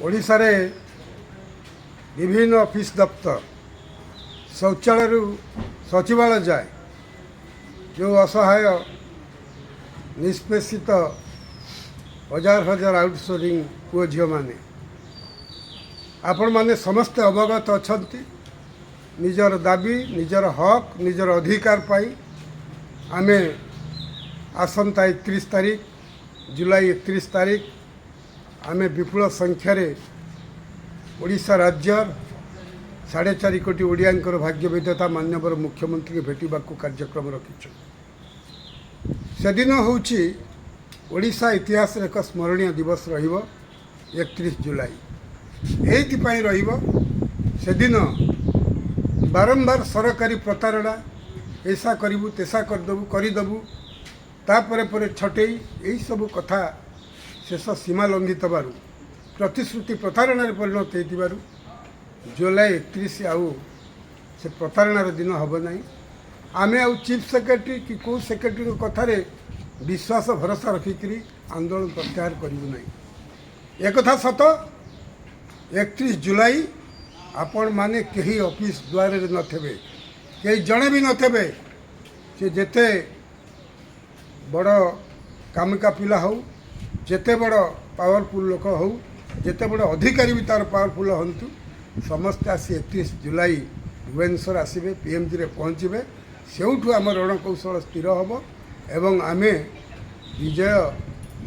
ओडिशा रे विभिन्न ऑफिस दफ्तर शौचालय सचिवालय जाए जो असहाय निष्पेषित हजार हजार आउटसोर्सिंग पुओ झील मैंने आपण मैंने समस्ते अवगत अच्छा निजर दाबी निजर हक निजर अधिकार पाई आमे आसंता 31 तारीख जुलाई 31 तारीख आमे विपुल संख्यार ओडिशा राज्य 4.5 कोटी ओडियांकर भाग्य विधाता माननीय मुख्यमंत्री के भेटा कार्यक्रम रखी से दिन हूँ ओडिशा इतिहास एक स्मरणीय दिवस रहिबो 31 जुलाई एइथिपाई रहिबो से दिन बारंबार सरकारी प्रतारणा ऐसा करूँ तेसा करदेबू तापर पर छटई यही सब कथा शेष सीमा लंघित बारू प्रतिश्रुति प्रतारण परिणत हो जुलाई 31 आउ से प्रतारणार दिन हम ना आमे आउ चीफ सेक्रेटरी कि कौ सेक्रेटरी कथार विश्वास भरोसा रखिक आंदोलन प्रत्याहार करूँ ना एक सत 31 जुलाई आपण माने कहीं ऑफिस द्वार नथे कई जड़े भी नथे से जेते बड़ कामिका पिला हो जेते बड़ पावरफुल लोक हो जेते बड़ अधिकारी भी तार पावरफुल हंतु समस्ते आसी 31 जुलाई भुवनेश्वर आसबे पीएमजी रे पहुँचे सेउठू आम रणकौशल स्थिर हम एवं आमे विजय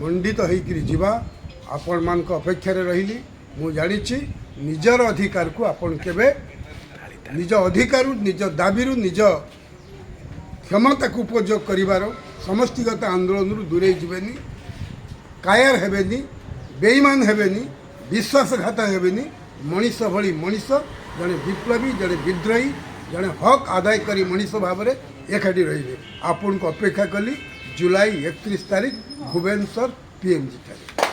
मंडित होकर जीवा आपण मान अपेक्षा रही मु जानी निजर अधिकार को आपण केबे निज अधिकार निज दाबी निज क्षमता को उपयोग करिवार समष्टिगत आंदोलन दूरे जीवेनी कायर हेबेनी बेईमान हेबेनी विश्वासघात हेबेनी मनीष भली मनीष जड़े विप्लवी जड़े विद्रोही जड़े हक आदाय करी मनीष भाव में एकाठी रही आपन को अपेक्षा कली जुलाई 31 तारीख भुवनेश्वर पीएमजी ठारे।